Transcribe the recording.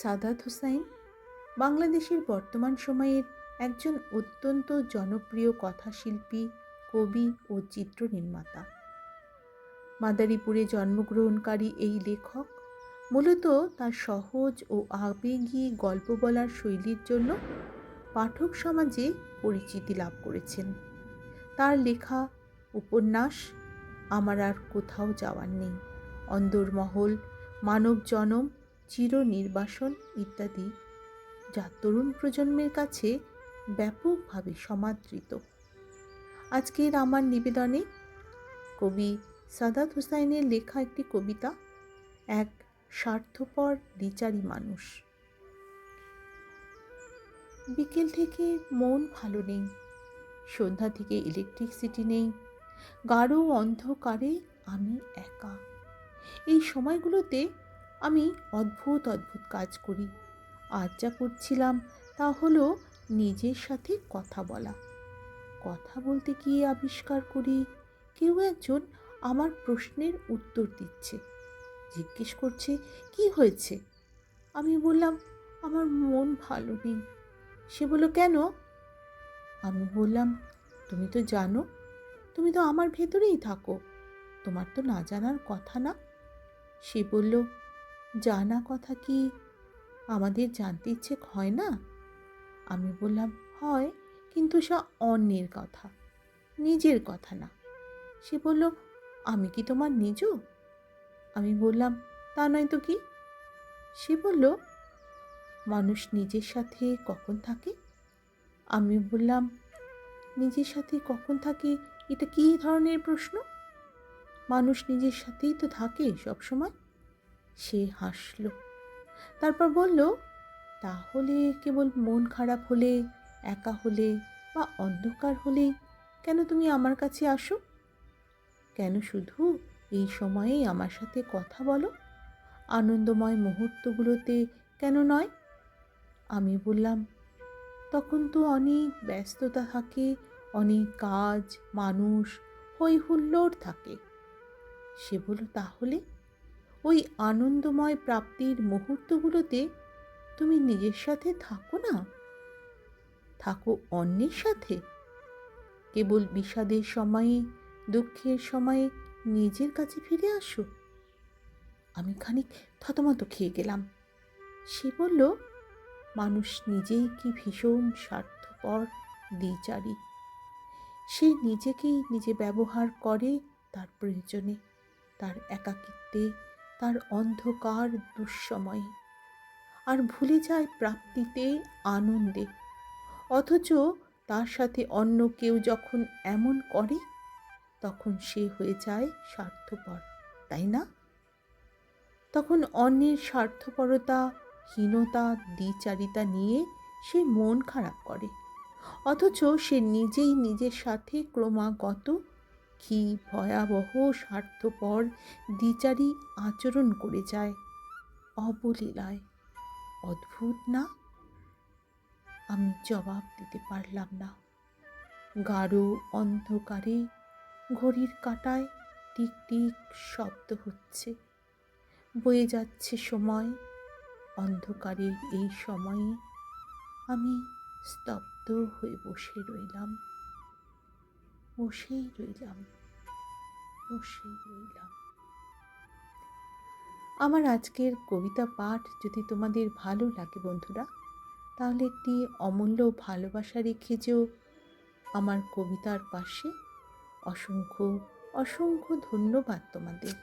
সাদাত হোসাইন বাংলাদেশের বর্তমান সময়ের একজন অত্যন্ত জনপ্রিয় কথাশিল্পী, কবি ও চিত্রনির্মাতা। মাদারীপুরে জন্মগ্রহণকারী এই লেখক মূলত তার সহজ ও আবেগী গল্প বলার শৈলীর জন্য পাঠক সমাজে পরিচিতি লাভ করেছেন। তার লেখা উপন্যাস আমার আর কোথাও যাওয়ার নেই, অন্দরমহল, মানব জনম, চিরনির্বাসন ইত্যাদি যা তরুণ প্রজন্মের কাছে ব্যাপকভাবে সমাদৃত। আজকের আমার নিবেদনে কবি সাদাত হোসাইনের লেখা একটি কবিতা, এক স্বার্থপর দ্বিচারী মানুষ। বিকেল থেকে মন ভালো নেই, সন্ধ্যা থেকে ইলেকট্রিসিটি নেই, গাঢ় অন্ধকারে আমি একা। এই সময়গুলোতে আমি অদ্ভুত অদ্ভুত কাজ করি। আজ যা করছিলাম তা হলো নিজের সাথে কথা বলা। কথা বলতে গিয়ে আবিষ্কার করি কেউ একজন আমার প্রশ্নের উত্তর দিচ্ছে, জিজ্ঞেস করছে কি হয়েছে। আমি বললাম আমার মন ভালো নেই। সে বলল কেন? আমি বললাম তুমি তো জানো, তুমি তো আমার ভেতরেই থাকো, তোমার তো না জানার কথা না। সে বলল জানা কথা কি আমাদের জানতে ইচ্ছে হয় না? আমি বললাম হয়, কিন্তু সে অন্যের কথা, নিজের কথা না। সে বলল আমি কি তোমার নিজ? আমি বললাম তা নয় তো কি? সে বলল মানুষ নিজের সাথে কখন থাকে? আমি বললাম নিজের সাথে কখন থাকে এটা কী ধরনের প্রশ্ন? মানুষ নিজের সাথেই তো থাকে সবসময়। সে হাসল, তারপর বলল তাহলে কেবল মন খারাপ হলে, একা হলে বা অন্ধকার হলেই কেন তুমি আমার কাছে আসো? কেন শুধু এই সময়েই আমার সাথে কথা বলো? আনন্দময় মুহূর্তগুলোতে কেন নয়? আমি বললাম তখন তো অনেক ব্যস্ততা থাকে, অনেক কাজ, মানুষ, হই হুল্লোড় থাকে। সে বলল তাহলে ওই আনন্দময় প্রাপ্তির মুহূর্তগুলোতে তুমি নিজের সাথে থাকো না, থাকো অন্যের সাথে। কেবল বিষাদের সময়ে, দুঃখের সময়ে নিজের কাছে ফিরে আসো। আমি খানিক থতমত খেয়ে গেলাম। সে বলল মানুষ নিজেই কি ভীষণ স্বার্থপর, দ্বিচারী। সে নিজেকেই নিজে ব্যবহার করে তার প্রয়োজনে, তার একাকিত্বে, তার অন্ধকার দুঃসময়ে, আর ভুলে যায় প্রাপ্তিতে, আনন্দে। অথচ তার সাথে অন্য কেউ যখন এমন করে তখন সে হয়ে যায় স্বার্থপর, তাই না? তখন অন্যের স্বার্থপরতা, হীনতা, দ্বিচারিতা নিয়ে সে মন খারাপ করে, অথচ সে নিজেই নিজের সাথে ক্রমাগত কি ভয়াবহ স্বার্থপর দ্বিচারী আচরণ করে যায় অবলীলায়। অদ্ভুত না? আমি জবাব দিতে পারলাম না। গাঢ় অন্ধকারে ঘড়ির কাঁটায় টিক টিক শব্দ হচ্ছে, বয়ে যাচ্ছে সময়। অন্ধকারের এই সময়ে আমি স্তব্ধ হয়ে বসেই রইলাম। আমার আজকের কবিতা পাঠ যদি তোমাদের ভালো লাগে বন্ধুরা, তাহলে একটি অমূল্য ভালোবাসা রেখে যেও আমার কবিতার পাশে। অসংখ্য অসংখ্য ধন্যবাদ তোমাদের।